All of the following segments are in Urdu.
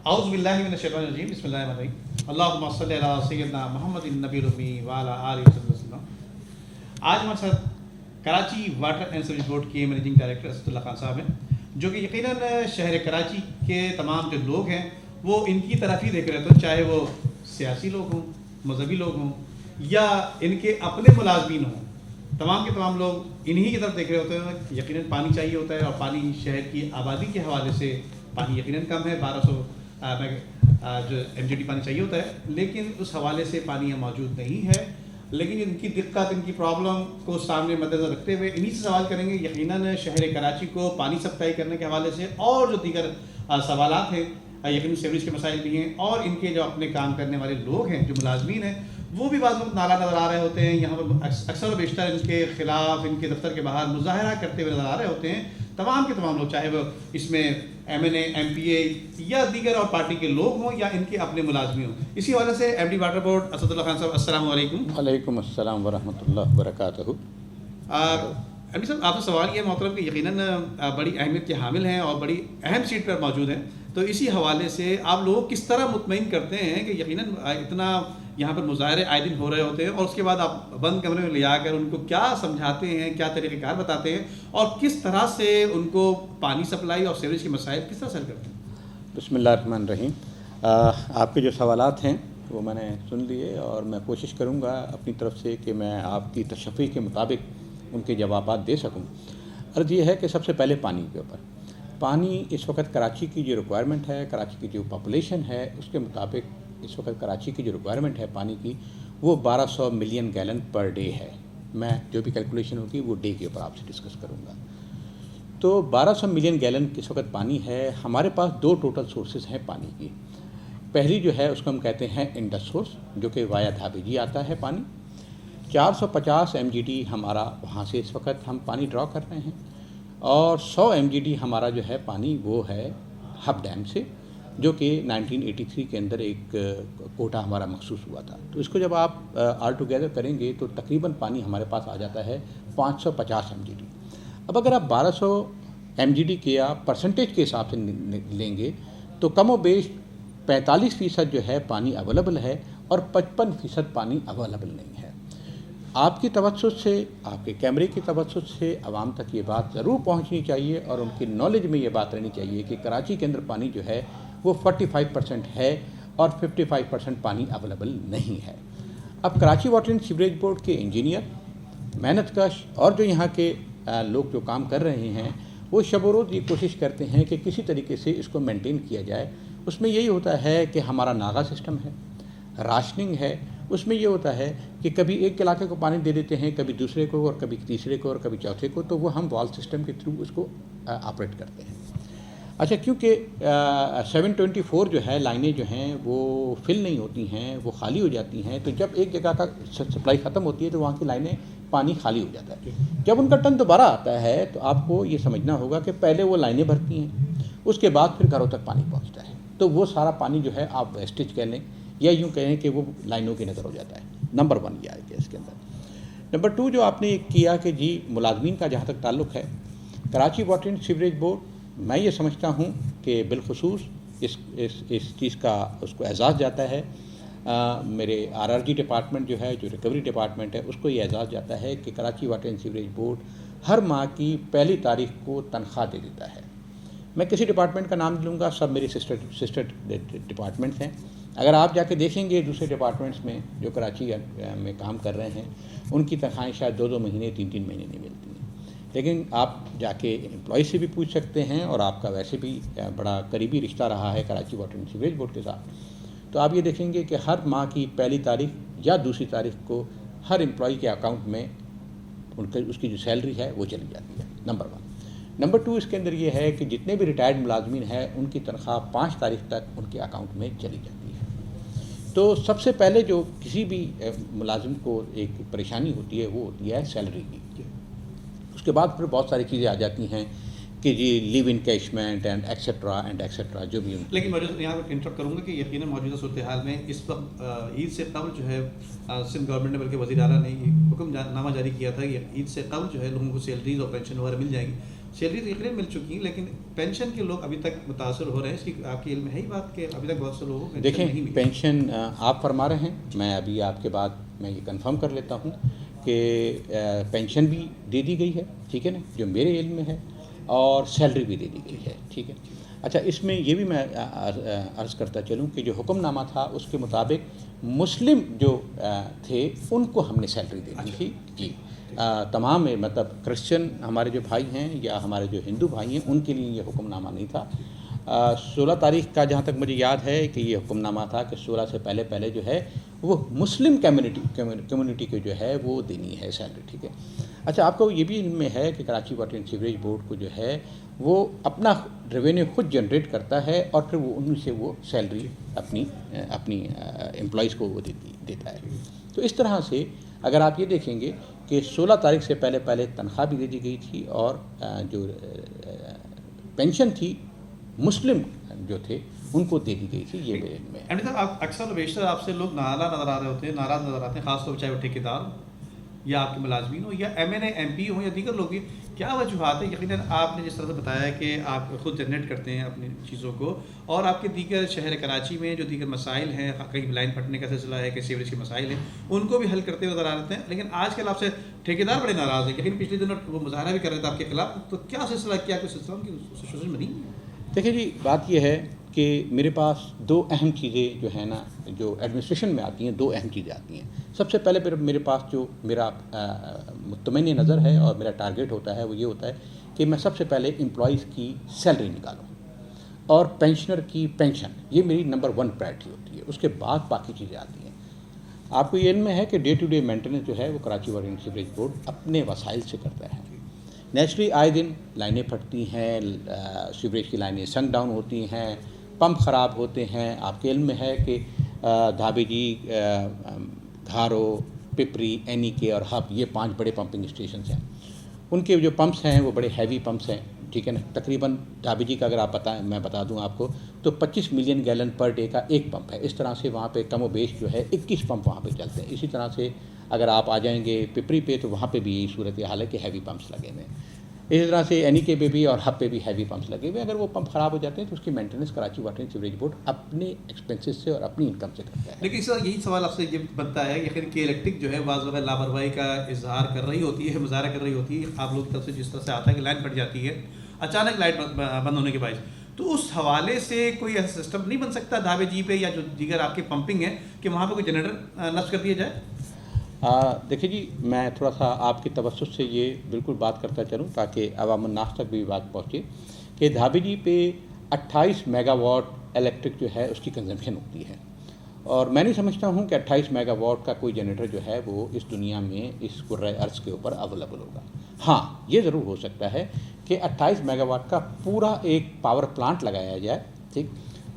اعوذ باللہ من الشیطان الرجیم، بسم اللہ الرحمن الرحیم، اللہم صلی علی سیدنا محمد النبی الأمی وعلی آلہ وسلم۔ آج ہمارے ساتھ Karachi water and sewerage board کے مینیجنگ ڈائریکٹر اسد اللہ خان صاحب ہیں، جو کہ یقیناً شہر کراچی کے تمام جو لوگ ہیں وہ ان کی طرف ہی دیکھ رہے تھے، چاہے وہ سیاسی لوگ ہوں، مذہبی لوگ ہوں یا ان کے اپنے ملازمین ہوں، تمام کے تمام لوگ انہی کی طرف دیکھ رہے ہوتے ہیں۔ یقیناً پانی چاہیے ہوتا ہے، اور پانی شہر کی آبادی کے حوالے سے پانی یقیناً کم ہے، 1200 جو MGD پانی چاہیے ہوتا ہے، لیکن اس حوالے سے پانی یہاں موجود نہیں ہے۔ لیکن ان کی دقت، ان کی پرابلم کو سامنے مد نظر رکھتے ہوئے انہی سے سوال کریں گے، یقیناً شہر کراچی کو پانی سپلائی کرنے کے حوالے سے، اور جو دیگر سوالات ہیں، یقیناً سیوریج کے مسائل بھی ہیں، اور ان کے جو اپنے کام کرنے والے لوگ ہیں، جو ملازمین ہیں، وہ بھی بعض وقت ناراض نظر آ رہے ہوتے ہیں۔ یہاں پر اکثر و بیشتر ان کے خلاف، ان کے دفتر کے باہر مظاہرہ کرتے ہوئے نظر آ رہے ہوتے ہیں تمام کے تمام لوگ، چاہے وہ اس میں MNA MPA یا دیگر اور پارٹی کے لوگ ہوں یا ان کے اپنے ملازمین ہوں۔ اسی حوالے سے MD واٹر بورڈ اسد اللہ خان صاحب، السلام علیکم۔ وعلیکم السلام ورحمۃ اللہ وبرکاتہ۔ MD صاحب، آپ سے سوال یہ محترم کہ یقیناً بڑی اہمیت کے حامل ہیں اور بڑی اہم سیٹ پر موجود ہیں، تو اسی حوالے سے آپ لوگوں کو کس طرح مطمئن کرتے ہیں کہ یقیناً اتنا یہاں پر مظاہرے آئے دن ہو رہے ہوتے ہیں، اور اس کے بعد آپ بند کمرے میں لے آ کر ان کو کیا سمجھاتے ہیں، کیا طریقہ کار بتاتے ہیں، اور کس طرح سے ان کو پانی سپلائی اور سیوریج کے مسائل کس طرح حل کرتے ہیں؟ بسم اللہ الرحمن الرحیم۔ آپ کے جو سوالات ہیں وہ میں نے سن لیے، اور میں کوشش کروں گا اپنی طرف سے کہ میں آپ کی تشریح کے مطابق ان کے جوابات دے سکوں۔ عرض یہ ہے کہ سب سے پہلے پانی کے اوپر، پانی اس وقت کراچی کی جو ریکوائرمنٹ ہے، کراچی کی جو پاپولیشن ہے، اس کے مطابق اس وقت کراچی کی جو ریکوائرمنٹ ہے پانی کی، وہ 1200 ملین گیلن پر ڈے ہے۔ میں جو بھی کیلکولیشن ہوگی وہ ڈے کے اوپر آپ سے ڈسکس کروں گا۔ تو 1200 ملین گیلن اس وقت پانی ہے۔ ہمارے پاس دو ٹوٹل سورسز ہیں پانی کی۔ پہلی جو ہے اس کو ہم کہتے ہیں انڈس سورس، جو کہ وایا دھابیجی آتا ہے پانی۔ 450 MGD ہمارا وہاں سے اس وقت ہم پانی ڈرا کر رہے ہیں، اور 100 MGD ہمارا جو ہے پانی وہ ہے ہب ڈیم سے، جو کہ 1983 کے اندر ایک کوٹا ہمارا مخصوص ہوا تھا۔ تو اس کو جب آپ آل ٹوگیدر کریں گے تو تقریباً پانی ہمارے پاس آ جاتا ہے 550 MGD۔ اب اگر آپ 1200 MGD کے آپ پرسنٹیج کے حساب سے لیں گے تو کم و بیش 45% جو ہے پانی اویلیبل ہے، اور 55% پانی اویلیبل نہیں ہے۔ آپ کی توسط سے، آپ کے کیمرے کی توسط سے عوام تک یہ بات ضرور پہنچنی چاہیے، اور ان کی نالج میں یہ بات رہنی چاہیے کہ کراچی کے اندر پانی جو ہے وہ 45% ہے، اور 55% پانی اویلیبل نہیں ہے۔ اب Karachi water and sewerage board کے انجینئر، محنت کش، اور جو یہاں کے لوگ جو کام کر رہے ہیں، وہ شب و روز یہ کوشش کرتے ہیں کہ کسی طریقے سے اس کو مینٹین کیا جائے۔ اس میں یہی ہوتا ہے کہ ہمارا ناغا سسٹم ہے، راشننگ ہے۔ اس میں یہ ہوتا ہے کہ کبھی ایک علاقے کو پانی دے دیتے ہیں، کبھی دوسرے کو، اور کبھی تیسرے کو، اور کبھی چوتھے کو، تو وہ ہم وال سسٹم کے تھرو اس کو آپریٹ کرتے ہیں۔ اچھا، کیونکہ 724 جو ہے لائنیں جو ہیں وہ فل نہیں ہوتی ہیں، وہ خالی ہو جاتی ہیں، تو جب ایک جگہ کا سپلائی ختم ہوتی ہے تو وہاں کی لائنیں پانی خالی ہو جاتا ہے۔ جب ان کا ٹرن دوبارہ آتا ہے تو آپ کو یہ سمجھنا ہوگا کہ پہلے وہ لائنیں بھرتی ہیں، اس کے بعد پھر گھروں تک پانی پہنچتا ہے، تو وہ سارا پانی جو ہے آپ ویسٹیج کہہ لیں، یا یوں کہیں کہ وہ لائنوں کی نظر ہو جاتا ہے۔ نمبر 1 یہ آئے گا اس کے اندر۔ نمبر 2 جو آپ نے کیا کہ جی ملازمین کا جہاں تک تعلق ہے، Karachi water and sewerage board, میں یہ سمجھتا ہوں کہ بالخصوص اس چیز کا اس کو اعزاز جاتا ہے، میرے RRG ڈپارٹمنٹ جو ہے، جو ریکوری ڈپارٹمنٹ ہے، اس کو یہ اعزاز جاتا ہے کہ Karachi water and sewerage board ہر ماہ کی پہلی تاریخ کو تنخواہ دے دیتا ہے۔ میں کسی ڈپارٹمنٹ کا نام نہیں لوں گا، سب میری سسٹر ڈپارٹمنٹس ہیں۔ اگر آپ جا کے دیکھیں گے دوسرے ڈپارٹمنٹس میں جو کراچی میں کام کر رہے ہیں، ان کی تنخواہیں شاید 2 مہینے 3 مہینے نہیں ملتی ہیں۔ لیکن آپ جا کے امپلائی سے بھی پوچھ سکتے ہیں، اور آپ کا ویسے بھی بڑا قریبی رشتہ رہا ہے Karachi water and sewerage board کے ساتھ، تو آپ یہ دیکھیں گے کہ ہر ماہ کی پہلی تاریخ یا دوسری تاریخ کو ہر امپلائی کے اکاؤنٹ میں اس کی جو سیلری ہے وہ چلی جاتی ہے۔ نمبر 1۔ نمبر 2 اس کے اندر یہ ہے کہ جتنے بھی ریٹائرڈ ملازمین ہیں ان کی تنخواہ 5 تاریخ تک ان کے اکاؤنٹ میں چلی جاتی ہے۔ تو سب سے پہلے جو کسی بھی ملازم کو ایک پریشانی ہوتی ہے وہ ہوتی ہے سیلری کی۔ اس کے بعد پھر بہت ساری چیزیں آ جاتی ہیں کہ جی لیو انکیشمنٹ اینڈ ایکسیٹرا جو بھی۔ لیکن میں یہاں پر انٹرپٹ کروں گا کہ یقیناً موجودہ صورتحال میں اس وقت عید سے قبل جو ہے سندھ گورنمنٹ نے، بلکہ وزیر اعلیٰ نے یہ حکم نامہ جاری کیا تھا کہ عید سے قبل جو ہے لوگوں کو سیلریز اور پینشن وغیرہ مل جائیں گی۔ سیلری تو یقیناً مل چکی ہے، لیکن پینشن کے لوگ ابھی تک متاثر ہو رہے ہیں. اس کی آپ کے علم میں ہے ہی بات کہ ابھی تک بہت سے لوگوں کو دیکھیں نہیں ملی؟ پینشن آپ فرما رہے ہیں، میں ابھی آپ کے بعد میں یہ کنفرم کر لیتا ہوں کہ پینشن بھی دے دی گئی ہے، ٹھیک ہے نا، جو میرے علم میں ہے، اور سیلری بھی دے دی گئی ہے، ٹھیک ہے. اچھا، اس میں یہ بھی میں عرض کرتا چلوں کہ جو حکم نامہ تھا اس کے مطابق مسلم جو تھے ان کو ہم نے سیلری دینی تھی جی. تمام مطلب کرسچن ہمارے جو بھائی ہیں یا ہمارے جو ہندو بھائی ہیں ان کے لیے یہ حکم نامہ نہیں تھا. 16 تاریخ کا جہاں تک مجھے یاد ہے کہ یہ حکم نامہ تھا کہ 16 سے پہلے جو ہے وہ مسلم کمیونٹی کو جو ہے وہ دینی ہے سیلری، ٹھیک ہے. اچھا، آپ کو یہ بھی علم میں ہے کہ Karachi water and sewerage board کو جو ہے وہ اپنا ریونیو خود جنریٹ کرتا ہے اور پھر وہ ان سے وہ سیلری اپنی امپلائیز کو وہ دیتا ہے. تو اس طرح سے اگر آپ یہ دیکھیں گے کہ 16 تاریخ سے پہلے تنخواہ بھی دے دی گئی تھی، اور جو پینشن تھی مسلم جو تھے ان کو دے دی گئی تھی. یہ میرے علم میں ہے. ایم ڈی صاحب، اکثر و بیشتر آپ سے لوگ ناراض نظر آ رہے ہوتے ہیں، خاص طور پر چاہے وہ ٹھیکیدار ہو یا آپ کے ملازمین ہو یا M N A M P ہوں یا دیگر لوگ. کیا وجوہات ہے؟ یقیناً آپ نے جس طرح سے بتایا کہ آپ خود جنریٹ کرتے ہیں اپنی چیزوں کو، اور آپ کے دیگر شہر کراچی میں جو دیگر مسائل ہیں، کہیں لائن پھٹنے کا سلسلہ ہے کہ سیوریج کے مسائل ہیں، ان کو بھی حل کرتے ہوئے نظر آ رہے ہیں. لیکن آج کل آپ سے ٹھیکیدار بڑے ناراض ہیں، لیکن پچھلے دنوں وہ مظاہرہ بھی کر رہے تھے آپ کے خلاف. تو کیا سلسلہ، کیا کوئی سلسلہ کی سچویشن میں نہیں؟ دیکھیں جی، بات یہ ہے کہ میرے پاس دو اہم چیزیں جو ہیں نا، جو ایڈمنسٹریشن میں آتی ہیں، دو اہم چیزیں آتی ہیں. سب سے پہلے میرے پاس جو میرا مطمئن نظر ہے اور میرا ٹارگیٹ ہوتا ہے وہ یہ ہوتا ہے کہ میں سب سے پہلے امپلائیز کی سیلری نکالوں اور پینشنر کی پینشن. یہ میری نمبر 1 پرائرٹی ہوتی ہے. اس کے بعد باقی چیزیں آتی ہیں. آپ کو یہ علم میں ہے کہ ڈے ٹو ڈے مینٹیننس جو ہے وہ Karachi water and sewerage board اپنے وسائل سے کرتا ہے. نیچرلی آئے دن لائنیں پھٹتی ہیں، سیوریج کی لائنیں سنک ڈاؤن ہوتی ہیں، پمپ خراب ہوتے ہیں. آپ کے علم میں ہے کہ دھابے جی، گھارو، پپری، اینی کے اور ہب، یہ 5 بڑے پمپنگ اسٹیشنز ہیں. ان کے جو پمپس ہیں وہ بڑے ہیوی پمپس ہیں، ٹھیک ہے نا. تقریباً دھابے جی کا اگر آپ میں بتا دوں آپ کو تو 25 ملین گیلن پر ڈے کا ایک پمپ ہے. اس طرح سے وہاں پہ کم و بیش جو ہے 21 پمپ وہاں پہ چلتے ہیں. اسی طرح سے اگر آپ آ جائیں گے پپری پہ تو وہاں پہ بھی یہی صورت حال ہے کہ ہیوی پمپس لگے ہوئے ہیں. اسی طرح سے اینی کے پہ بھی اور ہب پہ بھی ہیوی پمپس لگے ہوئے ہیں. اگر وہ پمپ خراب ہو جاتے ہیں تو اس کی maintenance Karachi water and sewerage board اپنے ایکسپینسز سے اور اپنی انکم سے کرتا ہے. لیکن اس طرح یہی سوال آپ سے یہ بنتا ہے کہ کے الیکٹرک جو ہے بعض وقت لاپرواہی کا اظہار کر رہی ہوتی ہے، مظاہرہ کر رہی ہوتی ہے آپ لوگ کی طرف سے، جس طرح سے آتا ہے کہ لائن پھٹ جاتی ہے اچانک لائٹ بند ہونے کے باعث. تو اس حوالے سے کوئی ایسا سسٹم نہیں بن سکتا دھابے جی پہ یا جو دیگر آپ کے پمپنگ ہے کہ وہاں پہ کوئی جنریٹر نصب کر دیا جائے؟ دیکھیں جی، میں تھوڑا سا آپ کی توسط سے یہ بالکل بات کرتا چلوں تاکہ عوام الناس تک بھی بات پہنچے کہ دھابے جی پہ 28 میگا واٹ الیکٹرک جو ہے اس کی کنزمپشن ہوتی ہے. اور میں نہیں سمجھتا ہوں کہ 28 میگا واٹ کا کوئی جنریٹر جو ہے وہ اس دنیا میں اس کرۂ ارض کے اوپر اویلیبل ہوگا. ہاں، یہ ضرور ہو سکتا ہے کہ 28 میگا واٹ کا پورا ایک پاور پلانٹ لگایا جائے. ٹھیک،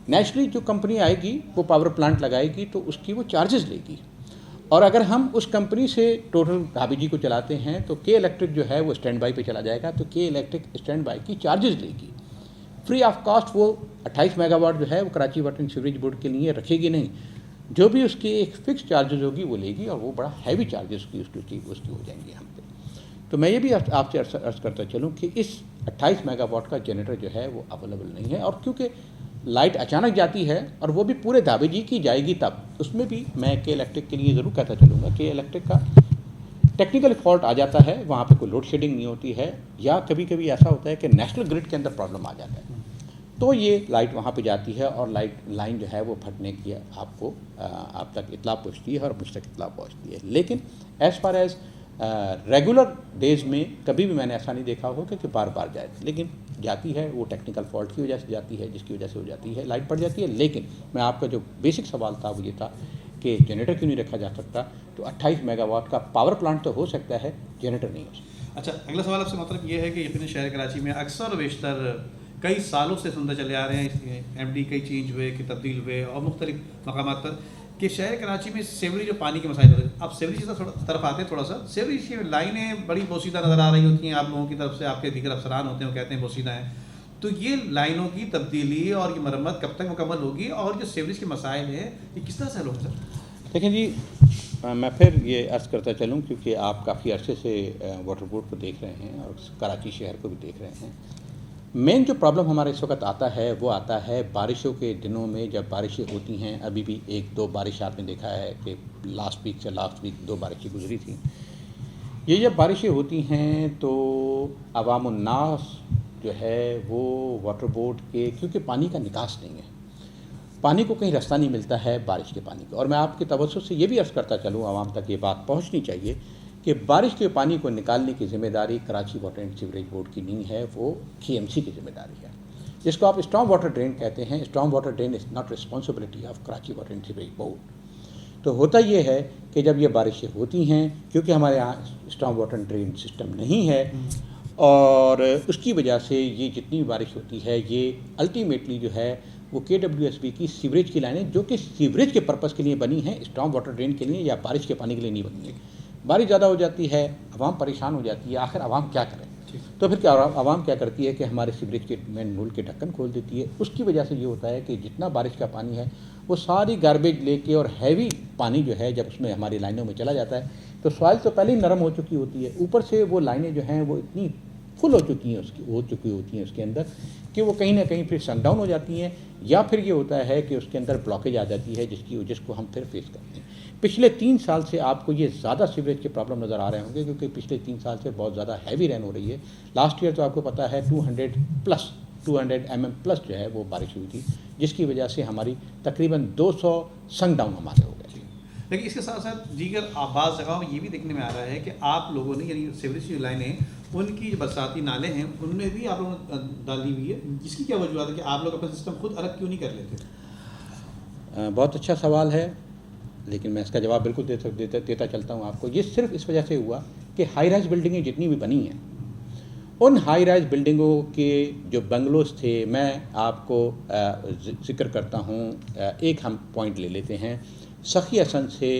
نیچرلی جو کمپنی آئے گی وہ پاور پلانٹ لگائے گی تو اس کی وہ چارجز لے گی. اور اگر ہم اس کمپنی سے ٹوٹل دھابے جی کو چلاتے ہیں تو کے الیکٹرک جو ہے وہ اسٹینڈ بائی پہ چلا جائے گا، تو کے الیکٹرک اسٹینڈ بائی کی چارجز لے گی. فری آف کاسٹ وہ 28 میگا واٹ جو ہے وہ Karachi water and sewerage board کے لیے رکھے گی نہیں. جو بھی اس کی ایک فکس چارجز ہوگی وہ لے گی، اور وہ بڑا ہیوی چارجز اس کی ہو جائیں گے ہم پہ. تو میں یہ بھی آپ سے عرض کرتا چلوں کہ اس 28 میگا واٹ کا جنریٹر جو ہے وہ اویلیبل نہیں ہے. اور کیونکہ لائٹ اچانک جاتی ہے اور وہ بھی پورے دھابے جی کی جائے گی تب، اس میں بھی میں کے الیکٹرک کے لیے ضرور کہتا چلوں گا کہ الیکٹرک کا ٹیکنیکل فالٹ آ جاتا ہے، وہاں پہ کوئی لوڈ شیڈنگ نہیں ہوتی ہے، یا کبھی کبھی ایسا ہوتا ہے کہ نیشنل گرڈ کے اندر پرابلم آ جاتا ہے تو یہ لائٹ وہاں پہ جاتی ہے اور لائن جو ہے وہ پھٹنے کی آپ تک اطلاع پہنچتی ہے اور مجھ تک اطلاع پہنچتی ہے. لیکن as far as regular days میں کبھی بھی میں نے ایسا نہیں دیکھا ہوگا کہ بار بار جائے. لیکن جاتی ہے، وہ ٹیکنیکل فالٹ کی وجہ سے جاتی ہے، جس کی وجہ سے ہو جاتی ہے، لائٹ پڑ جاتی ہے. لیکن میں آپ کا جو بیسک سوال تھا وہ یہ تھا کہ جنریٹر کیوں نہیں رکھا جا سکتا. تو 28 میگا واٹ کا پاور پلانٹ تو ہو سکتا ہے، جنریٹر نہیں ہو سکتا. اچھا، اگلا سوال آپ سے مطلب یہ ہے کہ یقیناً شہر کراچی میں اکثر و بیشتر کئی سالوں سے سنتے چلے آ رہے ہیں، ایم ڈی کئی چینج ہوئے، کہ تبدیل ہوئے اور مختلف مقامات پر، کہ شہر کراچی میں سیوریج جو پانی کے مسائل ہوتے ہیں. آپ سیوریج کی طرف آتے ہیں تھوڑا سا. سیوریج کی لائنیں بڑی بوسیدہ نظر آ رہی ہوتی ہیں آپ لوگوں کی طرف سے، آپ کے دیگر افسران ہوتے ہیں وہ کہتے ہیں بوسیدہ ہیں. تو یہ لائنوں کی تبدیلی اور یہ مرمت کب تک مکمل ہوگی، اور جو سیوریج کے مسائل ہیں یہ کس طرح سے حل ہوگا؟ دیکھیں جی، میں پھر یہ عرض کرتا چلوں کیونکہ آپ کافی عرصے سے واٹر بورڈ کو دیکھ رہے ہیں اور کراچی شہر کو بھی دیکھ رہے ہیں. مین جو پرابلم ہمارے اس وقت آتا ہے وہ آتا ہے بارشوں کے دنوں میں. جب بارشیں ہوتی ہیں، ابھی بھی 1-2 بارش آپ نے دیکھا ہے کہ لاسٹ ویک 2 بارشیں گزری تھیں. یہ جب بارشیں ہوتی ہیں تو عوام الناس جو ہے وہ واٹر بورڈ کے، کیونکہ پانی کا نکاس نہیں ہے، پانی کو کہیں رستہ نہیں ملتا ہے بارش کے پانی کا. اور میں آپ کے توسط سے یہ بھی عرض کرتا چلوں، عوام تک یہ بات پہنچنی چاہیے کہ بارش کے پانی کو نکالنے کی ذمہ داری Karachi water and sewerage board کی نہیں ہے، وہ KMC کی ذمہ داری ہے، جس کو آپ اسٹارم واٹر ڈرین کہتے ہیں. Storm water drain is not responsibility of Karachi water and sewerage board. تو ہوتا یہ ہے کہ جب یہ بارشیں ہوتی ہیں، کیونکہ ہمارے یہاں اسٹارم واٹر ڈرین سسٹم نہیں ہے، اور اس کی وجہ سے یہ جتنی بارش ہوتی ہے یہ الٹیمیٹلی جو ہے وہ KWSB کی سیوریج کی لائنیں، جو کہ سیوریج کے پرپس کے لیے بنی ہیں، اسٹارم واٹر ڈرین کے لیے یا بارش کے پانی کے لیے نہیں بنی ہے. بارش زیادہ ہو جاتی ہے، عوام پریشان ہو جاتی ہے، آخر عوام کیا کرے؟ تو پھر کیا عوام کیا کرتی ہے کہ ہمارے سیوریج کے مین نول کے ڈھکن کھول دیتی ہے. اس کی وجہ سے یہ ہوتا ہے کہ جتنا بارش کا پانی ہے وہ ساری گاربیج لے کے، اور ہیوی پانی جو ہے جب اس میں ہماری لائنوں میں چلا جاتا ہے تو سوائل تو پہلے ہی نرم ہو چکی ہوتی ہے، اوپر سے وہ لائنیں جو ہیں وہ اتنی فل ہو چکی ہوتی ہیں اس کے اندر کہ وہ کہیں نہ کہیں پھر سن ڈاؤن ہو جاتی ہیں، یا پھر یہ ہوتا ہے کہ اس کے اندر بلاکیج آ جاتی ہے جس کو ہم پھر فیس کرتے ہیں. پچھلے 3 سال سے آپ کو یہ زیادہ سیوریج کے پرابلم نظر آ رہے ہوں گے، کیونکہ پچھلے 3 سال سے بہت زیادہ ہیوی رین ہو رہی ہے. لاسٹ ایئر تو آپ کو پتہ ہے 200 mm پلس جو ہے وہ بارش ہوئی تھی، جس کی وجہ سے ہماری تقریباً 200 سنک ڈاؤن ہمارے ہو گئے. لیکن اس کے ساتھ ساتھ دیگر بعض جگہوں میں یہ بھی دیکھنے میں آ رہا ہے کہ آپ لوگوں نے، یعنی سیوریج کی لائنیں، ان کی جو برساتی نالے ہیں ان میں بھی آپ لوگوں نے ڈالی ہوئی ہے. جس کی کیا وجوہات ہے کہ آپ لوگ اپنا سسٹم خود الگ کیوں نہیں کر لیتے؟ بہت اچھا سوال ہے، لیکن میں اس کا جواب بالکل دیتا چلتا ہوں آپ کو. یہ صرف اس وجہ سے ہوا کہ ہائی رائز بلڈنگیں جتنی بھی بنی ہیں، ان ہائی رائز بلڈنگوں کے جو بنگلوز تھے، میں آپ کو ذکر کرتا ہوں. ایک ہم پوائنٹ لے لیتے ہیں، سخی حسن سے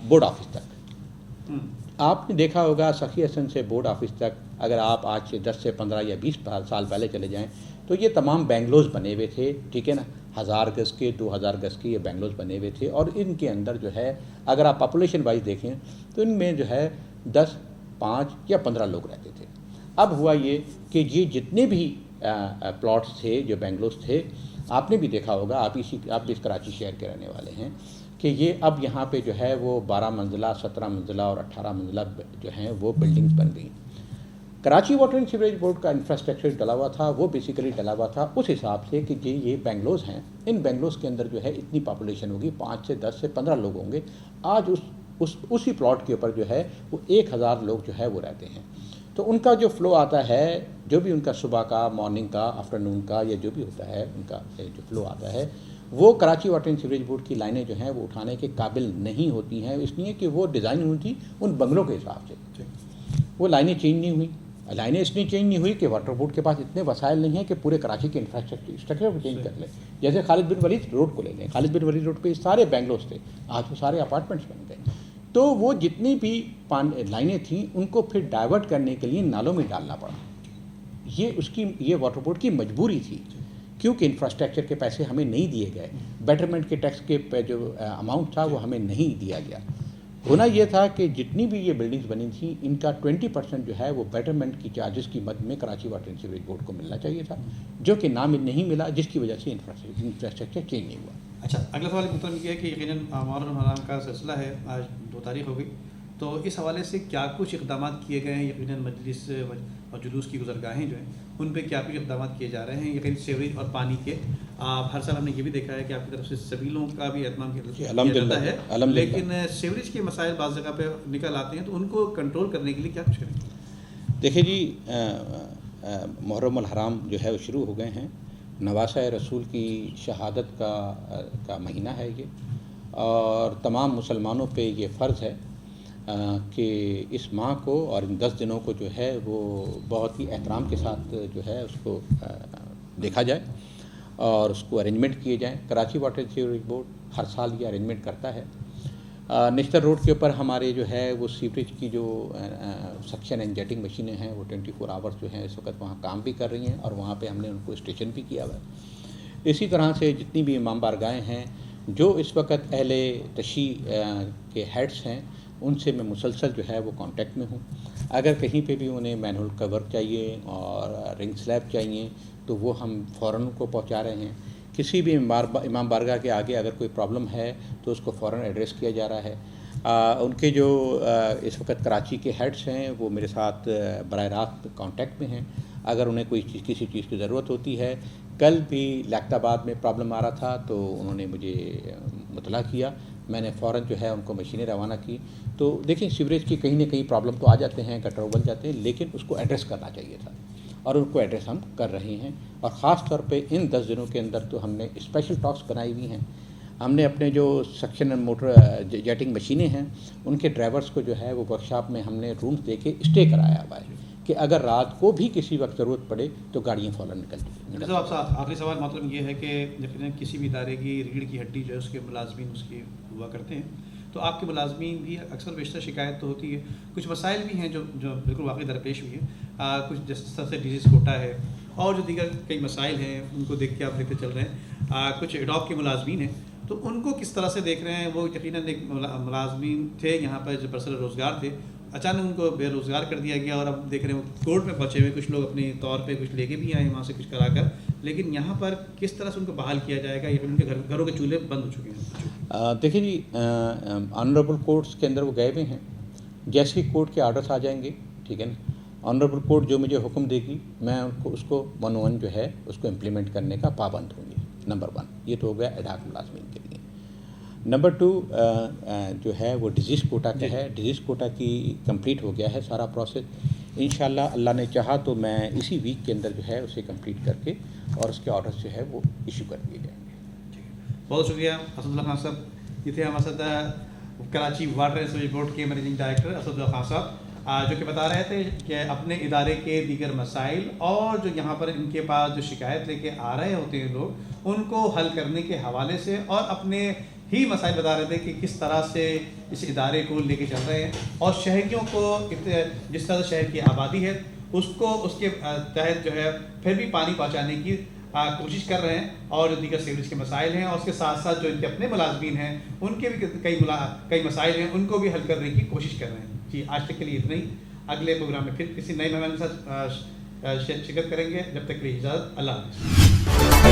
بورڈ آفس تک. آپ نے دیکھا ہوگا سخی حسن سے بورڈ آفس تک اگر آپ آج سے 10 سے 15 یا 20 سال پہلے چلے جائیں تو یہ تمام بنگلوز بنے ہوئے تھے، ٹھیک ہے نا. 1000 گز کے 2000 گز کے یہ بنگلوز بنے ہوئے تھے، اور ان کے اندر جو ہے اگر آپ پاپولیشن وائز دیکھیں تو ان میں جو ہے 10، 5 یا 15 لوگ رہتے تھے. اب ہوا یہ کہ یہ جتنے بھی پلاٹس تھے جو بنگلوز تھے، آپ نے بھی دیکھا ہوگا، آپ بھی اس کراچی شہر کے رہنے والے ہیں، کہ یہ اب یہاں پہ جو ہے وہ 12 منزلہ، 17 منزلہ اور 18 منزلہ جو ہیں وہ بلڈنگز بن گئی. Karachi water and sewerage board کا انفراسٹرکچر ڈلا ہوا تھا، وہ بیسیکلی ڈلا ہوا تھا اس حساب سے کہ یہ بنگلوز ہیں، ان بنگلوز کے اندر جو ہے اتنی پاپولیشن ہوگی، 5 سے 10 سے 15 لوگ ہوں گے. آج اسی پلاٹ کے اوپر جو ہے وہ 1000 لوگ جو ہے وہ رہتے ہیں. تو ان کا جو فلو آتا ہے، جو بھی ان کا صبح کا، مارننگ کا، آفٹرنون کا، یا جو بھی ہوتا ہے ان کا جو فلو آتا ہے، وہ Karachi water and sewerage board کی لائنیں جو ہیں وہ اٹھانے کے قابل نہیں ہوتی ہیں، اس لیے کہ وہ ڈیزائن ہوئی تھی ان بنگلوں کے حساب سے. وہ لائنیں چینج نہیں ہوئی. لائنیں اس لیے چینج نہیں ہوئی کہ واٹر بورڈ کے پاس اتنے وسائل نہیں ہیں کہ پورے کراچی کے انفراسٹرکچر کو چینج کر لیں. جیسے خالد بن ولید روڈ کو لے لیں، خالد بن ولید روڈ پہ سارے بنگلوز تھے، آج وہ سارے اپارٹمنٹس بن گئے. تو وہ جتنی بھی لائنیں تھیں ان کو پھر ڈائیورٹ کرنے کے لیے نالوں میں ڈالنا پڑا. یہ واٹر بورڈ کی مجبوری تھی، کیونکہ انفراسٹرکچر کے پیسے ہمیں نہیں دیے گئے، بیٹرمنٹ کے ٹیکس کے جو اماؤنٹ تھا وہ ہمیں نہیں دیا گیا. ہونا یہ تھا کہ جتنی بھی یہ بلڈنگز بنی تھیں ان کا 20% جو ہے وہ بیٹرمنٹ کی چارجز کی مد میں Karachi water and sewerage board کو ملنا چاہیے تھا، جو کہ نہیں ملا، جس کی وجہ سے انفراسٹرکچر چینج نہیں ہوا. اچھا، اگلا سوال یہ ہے کہ یقیناً محرم حرام کا سلسلہ ہے، آج 2 تاریخ ہو گئی، تو اس حوالے سے کیا کچھ اقدامات کیے گئے ہیں؟ یقیناً مجلس اور جلوس کی گزرگاہیں جو ہیں ان پہ کیا کچھ اقدامات کیے جا رہے ہیں؟ یقیناً سیوریج اور پانی کے ہر سال ہم نے یہ بھی دیکھا ہے کہ آپ کی طرف سے سبیلوں کا بھی اہتمام کیا جاتا ہے، لیکن سیوریج کے مسائل بعض جگہ پہ نکل آتے ہیں، تو ان کو کنٹرول کرنے کے لیے کیا کچھ کریں؟ دیکھیے جی، محرم الحرام جو ہے وہ شروع ہو گئے ہیں. نواسہ رسول کی شہادت کا مہینہ ہے یہ، اور تمام مسلمانوں پہ یہ فرض ہے کہ اس ماہ کو اور ان 10 دنوں کو جو ہے وہ بہت ہی احترام کے ساتھ جو ہے اس کو دیکھا جائے اور اس کو ارینجمنٹ کیے جائیں. Karachi water and sewerage board ہر سال یہ ارینجمنٹ کرتا ہے. نشتر روڈ کے اوپر ہمارے جو ہے وہ سیوریج کی جو سکشن اینڈ جیٹنگ مشینیں ہیں وہ 24 آورس جو ہیں اس وقت وہاں کام بھی کر رہی ہیں، اور وہاں پہ ہم نے ان کو اسٹیشن بھی کیا ہوا ہے. اسی طرح سے جتنی بھی امام بارگاہیں ہیں جو اس وقت اہل تشیع کے ہیڈس ہیں ان سے میں مسلسل جو ہے وہ کانٹیکٹ میں ہوں. اگر کہیں پہ بھی انہیں مینہول کا ورک چاہیے اور رنگ سلیب چاہیے تو وہ ہم فوراً کو پہنچا رہے ہیں. کسی بھی امام بارگاہ کے آگے اگر کوئی پرابلم ہے تو اس کو فوراً ایڈریس کیا جا رہا ہے. ان کے جو اس وقت کراچی کے ہیڈس ہیں وہ میرے ساتھ براہ راست کانٹیکٹ میں ہیں. اگر انہیں کوئی کسی چیز کی ضرورت ہوتی ہے، کل بھی لیاقت آباد میں پرابلم آ رہا تھا تو انہوں نے مجھے مطلع کیا، میں نے فوراً جو ہے ان کو مشینیں روانہ کی. تو دیکھیں سیوریج کی کہیں نہ کہیں پرابلم تو آ جاتے ہیں، گٹر ابل جاتے ہیں، لیکن اس کو ایڈریس کرنا چاہیے تھا اور ان کو ایڈریس ہم کر رہے ہیں. اور خاص طور پہ ان 10 دنوں کے اندر تو ہم نے اسپیشل ٹاکس بنائی ہوئی ہیں. ہم نے اپنے جو سکشن اینڈ موٹر جیٹنگ مشینیں ہیں ان کے ڈرائیورز کو جو ہے وہ ورکشاپ میں ہم نے رومز دے کے اسٹے کرایا ہوا ہے کہ اگر رات کو بھی کسی وقت ضرورت پڑے تو گاڑیاں فوراً نکل جائیں. صاحب آپ سے آخری سوال مطلب یہ ہے کہ یقیناً کسی بھی ادارے کی ریڑھ کی ہڈی جو ہے اس کے ملازمین اس کی ہوا کرتے ہیں، تو آپ کے ملازمین بھی اکثر بیشتر شکایت تو ہوتی ہے، کچھ مسائل بھی ہیں جو بالکل واقعی درپیش ہوئی ہیں، کچھ جس طرح سے ڈیزیز کوٹا ہے اور جو دیگر کئی مسائل ہیں ان کو دیکھ کے آپ دیکھتے چل رہے ہیں. کچھ ایڈاک کے ملازمین ہیں تو ان کو کس طرح سے دیکھ رہے ہیں؟ وہ یقیناً ایک ملازمین تھے یہاں پر جو برسر روزگار تھے، اچانک ان کو بے روزگار کر دیا گیا اور اب دیکھ رہے ہیں وہ کورٹ میں پہنچے ہوئے، کچھ لوگ اپنے طور پہ کچھ لے کے بھی آئے وہاں سے کچھ کرا کر، لیکن یہاں پر کس طرح سے ان کو بحال کیا جائے گا؟ یا ان کے گھروں کے چولہے بند ہو چکے ہیں. دیکھیں جی، آنریبل کورٹس کے اندر وہ گئے ہوئے ہیں. جیسے ہی کورٹ کے آرڈرس آ جائیں گے، ٹھیک ہے نا، آنریبل کورٹ جو مجھے حکم دے گی میں اس کو 1 جو ہے اس کو امپلیمنٹ کرنے کا پابند ہوں گی. نمبر 1 یہ تو ہو گیا ایڈاک ملازمین کے لیے. نمبر 2 جو ہے وہ ڈیزیز کوٹا کا ہے. ڈیزیز کوٹا کی کمپلیٹ ہو گیا ہے سارا پروسیس. انشاءاللہ اللہ نے چاہا تو میں اسی ویک کے اندر جو ہے اسے کمپلیٹ کر کے اور اس کے آرڈرز جو ہے وہ ایشو کر دیے جائیں گے. بہت شکریہ اسد اللہ خان صاحب. یہ تھے ہمارے ساتھ Karachi water and sewerage board کے مینیجنگ ڈائریکٹر اسد اللہ خان صاحب، جو کہ بتا رہے تھے کہ اپنے ادارے کے دیگر مسائل اور جو یہاں پر ان کے پاس جو شکایت لے کے آ رہے ہوتے ہیں لوگ، ان کو حل کرنے کے حوالے سے اور اپنے ہی مسائل بتا رہے تھے کہ کس طرح سے اس ادارے کو لے کے چل رہے ہیں اور شہریوں کو جس طرح سے شہر کی آبادی ہے اس کو اس کے تحت جو ہے پھر بھی پانی پہنچانے کی کوشش کر رہے ہیں، اور جو دیگر سیوریج کے مسائل ہیں اور اس کے ساتھ ساتھ جو ان کے اپنے ملازمین ہیں ان کے بھی کئی مسائل ہیں ان کو بھی حل کرنے کی کوشش کر رہے ہیں. جی آج تک کے لیے اتنا ہی. اگلے پروگرام میں پھر کسی نئے مہمان کے ساتھ شرکت کریں گے. جب تک کے لیے اجازت. اللہ حافظ.